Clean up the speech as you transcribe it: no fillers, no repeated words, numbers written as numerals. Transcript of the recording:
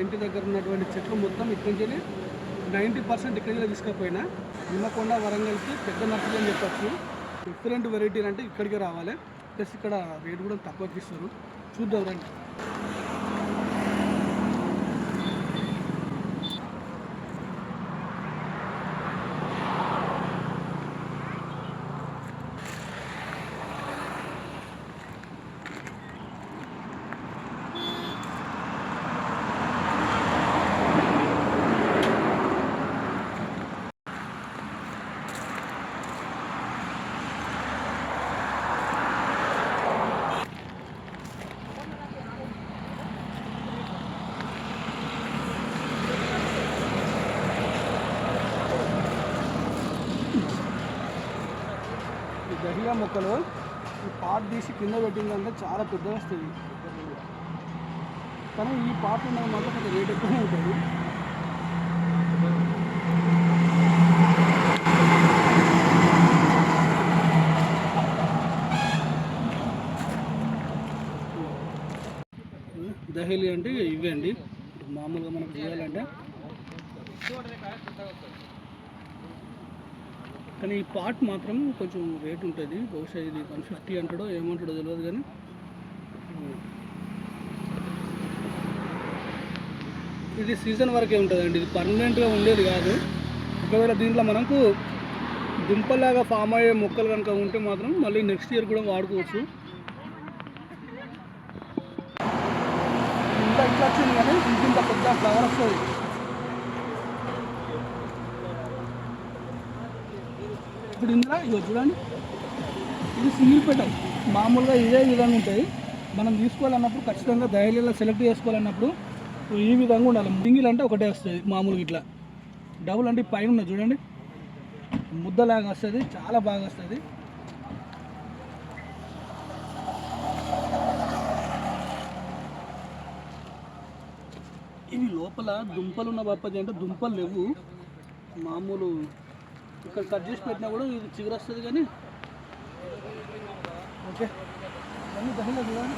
ఇంటి దగ్గర ఉన్నటువంటి చెట్లు మొత్తం ఇక్కడి నుంచి 90% ఇక్కడి నుంచి తీసుకపోయినా నిమ్మకొండ వరంగల్కి పెద్ద నర్సరీ అని చెప్పచ్చు. డిఫరెంట్ వెరైటీలు అంటే ఇక్కడికే రావాలి. ప్లస్ ఇక్కడ రేట్ కూడా తక్కువకి ఇస్తారు. చూద్దాం రండి. దహియా మొక్కలు ఈ పాట్ తీసి కింద పెట్టిందంటే చాలా పెద్దగా వస్తుంది. కానీ ఈ పాట్ ఉన్నది మాత్రం కొంచెం రేట్ ఎక్కువనే ఉంటుంది. దహేలి అంటే ఇవే అండి. మామూలుగా మనకు చేయాలంటే కానీ ఈ పాట్ మాత్రం కొంచెం రేట్ ఉంటుంది. బహుశా ఇది 150 అంటాడో ఏమంటాడో తెలియదు. కానీ ఇది సీజన్ వరకే ఉంటుందండి. ఇది పర్మనెంట్గా ఉండేది కాదు. ఒకవేళ దీంట్లో మనకు దుంపలాగా ఫామ్ అయ్యే మొక్కలు కనుక ఉంటే మాత్రం మళ్ళీ నెక్స్ట్ ఇయర్ కూడా వాడుకోవచ్చు. ఇంత ఇట్లా వచ్చింది కానీ ఇంత పెద్ద ఫ్లవర్ వస్తుంది. ఇప్పుడు ఇందులో ఇక చూడండి, ఇది సింగిల్ పెటల్. మామూలుగా ఇదే విధంగా ఉంటాయి. మనం తీసుకోవాలన్నప్పుడు ఖచ్చితంగా దహేలీలో సెలెక్ట్ చేసుకోవాలన్నప్పుడు ఈ విధంగా ఉండాలి. సింగిల్ అంటే ఒకటే వస్తుంది. మామూలుగా ఇట్లా డబుల్ అంటే పైన ఉన్నది చూడండి, ముద్దలాగా వస్తుంది. చాలా బాగా వస్తుంది. ఇవి లోపల దుంపలు ఉన్న బప్పది అంటే దుంపలు లేవు. మామూలు ఇక్కడ కట్ చేసి పెట్టినా కూడా ఇది చిగురు వస్తుంది. కానీ ఓకే, అన్నీ దహేలా చూడండి.